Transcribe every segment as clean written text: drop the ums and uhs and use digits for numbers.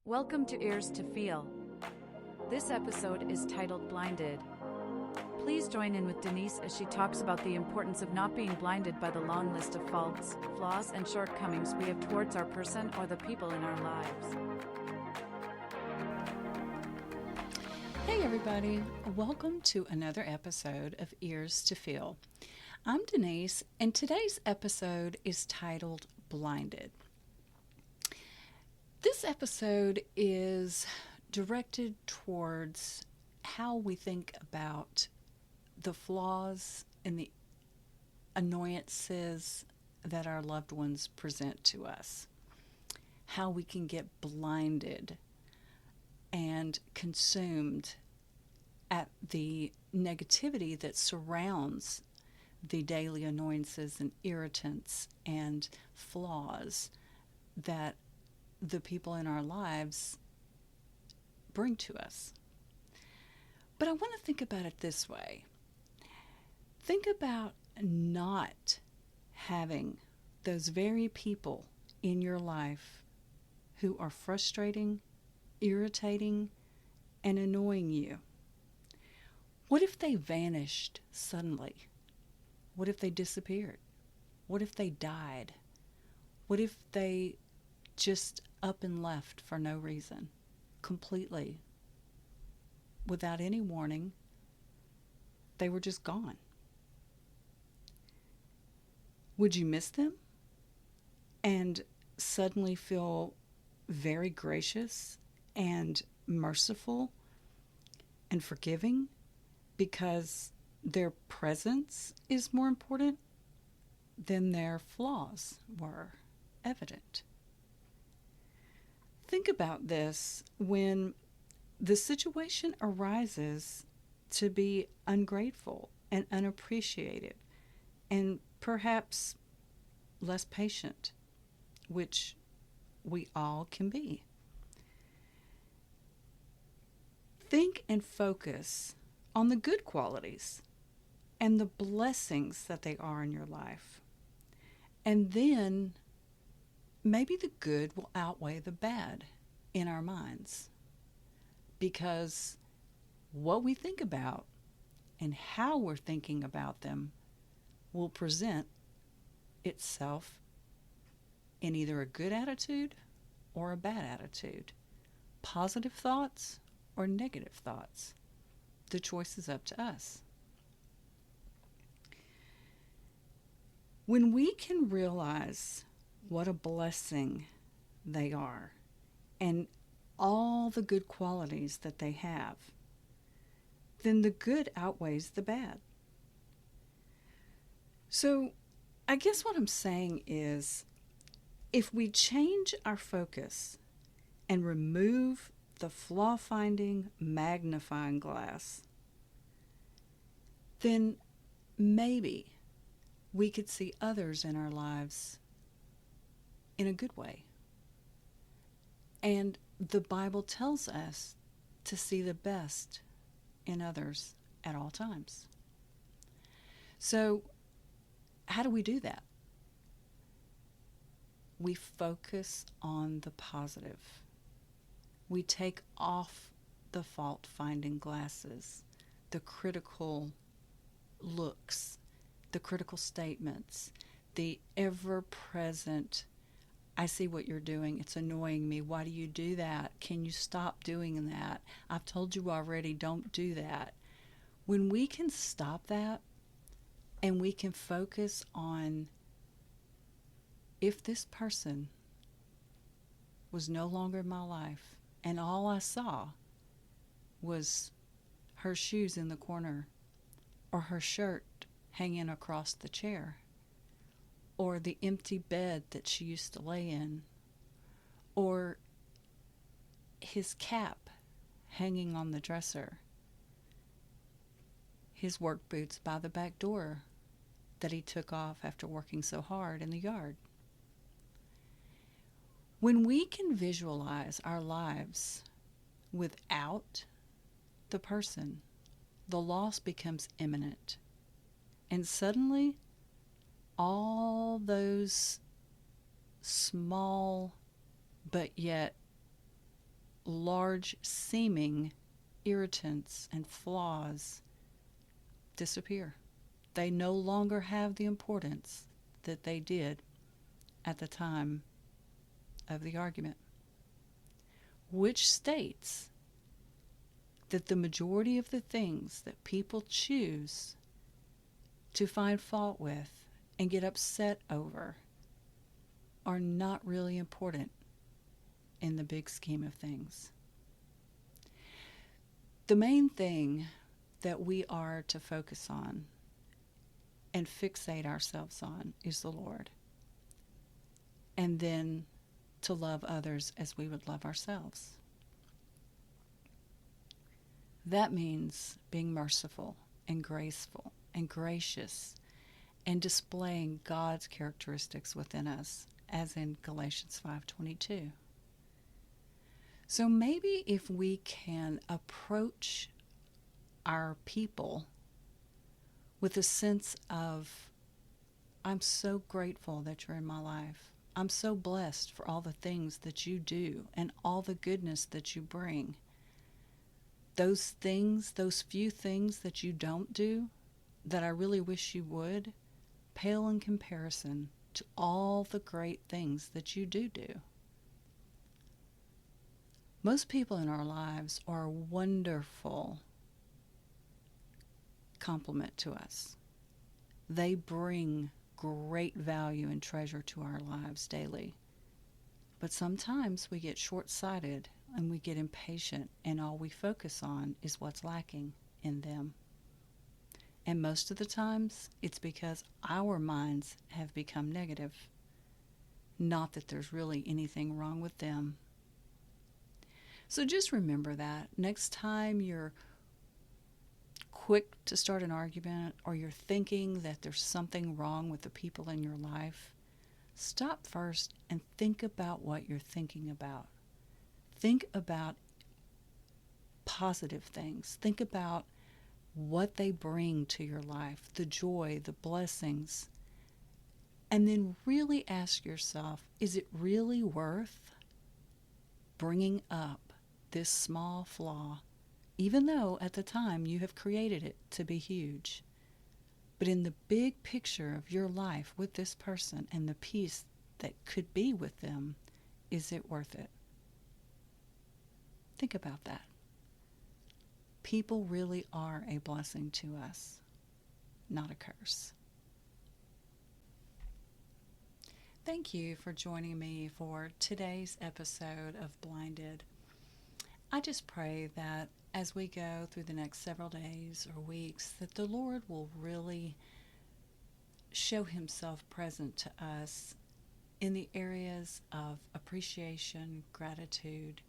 Welcome to Ears to Feel. This episode is titled Blinded. Please join in with Denise as she talks about the importance of not being blinded by the long list of faults, flaws, and shortcomings we have towards our person or the people in our lives. Hey everybody, welcome to another episode of Ears to Feel. I'm Denise, and today's episode is titled Blinded. This episode is directed towards how we think about the flaws and the annoyances that our loved ones present to us. How we can get blinded and consumed at the negativity that surrounds the daily annoyances and irritants and flaws that the people in our lives bring to us. But I want to think about it this way. Think about not having those very people in your life who are frustrating, irritating, and annoying you. What if they vanished suddenly? What if they disappeared? What if they died? What if they just up and left for no reason, completely, without any warning? They were just gone. Would you miss them and suddenly feel very gracious and merciful and forgiving because their presence is more important than their flaws were evident? Think about this when the situation arises to be ungrateful and unappreciative and perhaps less patient, which we all can be. Think and focus on the good qualities and the blessings that they are in your life. And then maybe the good will outweigh the bad in our minds, because what we think about and how we're thinking about them will present itself in either a good attitude or a bad attitude, positive thoughts or negative thoughts. The choice is up to us. When we can realize what a blessing they are and all the good qualities that they have, then the good outweighs the bad. So I guess what I'm saying is, if we change our focus and remove the flaw-finding magnifying glass, then maybe we could see others in our lives in a good way. And the Bible tells us to see the best in others at all times. So, how do we do that? We focus on the positive. We take off the fault-finding glasses, the critical looks, the critical statements, the ever-present, I see what you're doing, it's annoying me, why do you do that? Can you stop doing that? I've told you already, don't do that. When we can stop that and we can focus on, if this person was no longer in my life and all I saw was her shoes in the corner or her shirt hanging across the chair, or the empty bed that she used to lay in, or his cap hanging on the dresser, his work boots by the back door that he took off after working so hard in the yard. When we can visualize our lives without the person, the loss becomes imminent. And suddenly, all those small but yet large seeming irritants and flaws disappear. They no longer have the importance that they did at the time of the argument, which states that the majority of the things that people choose to find fault with and get upset over are not really important in the big scheme of things. The main thing that we are to focus on and fixate ourselves on is the Lord. And then to love others as we would love ourselves. That means being merciful and graceful and gracious and displaying God's characteristics within us, as in Galatians 5:22. So maybe if we can approach our people with a sense of, I'm so grateful that you're in my life. I'm so blessed for all the things that you do and all the goodness that you bring. Those things, those few things that you don't do, that I really wish you would, pale in comparison to all the great things that you do. Most people in our lives are a wonderful compliment to us. They bring great value and treasure to our lives daily. But sometimes we get short-sighted and we get impatient, and all we focus on is what's lacking in them. And most of the times, it's because our minds have become negative. Not that there's really anything wrong with them. So just remember that next time you're quick to start an argument, or you're thinking that there's something wrong with the people in your life, stop first and think about what you're thinking about. Think about positive things. Think about what they bring to your life, the joy, the blessings. And then really ask yourself, is it really worth bringing up this small flaw, even though at the time you have created it to be huge? But in the big picture of your life with this person and the peace that could be with them, is it worth it? Think about that. People really are a blessing to us, not a curse. Thank you for joining me for today's episode of Blinded. I just pray that as we go through the next several days or weeks, that the Lord will really show himself present to us in the areas of appreciation, gratitude,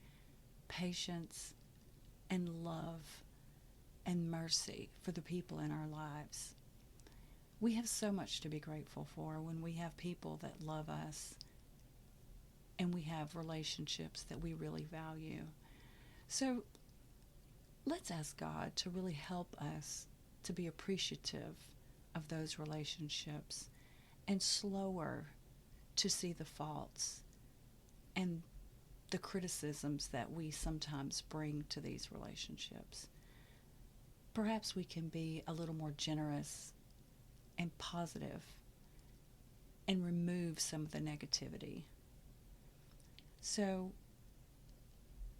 patience, and love and mercy for the people in our lives. We have so much to be grateful for when we have people that love us and we have relationships that we really value. So let's ask God to really help us to be appreciative of those relationships and slower to see the faults and the criticisms that we sometimes bring to these relationships. Perhaps we can be a little more generous and positive and remove some of the negativity. So,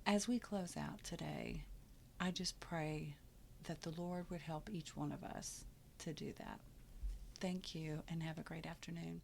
as we close out today, I just pray that the Lord would help each one of us to do that. Thank you, and have a great afternoon.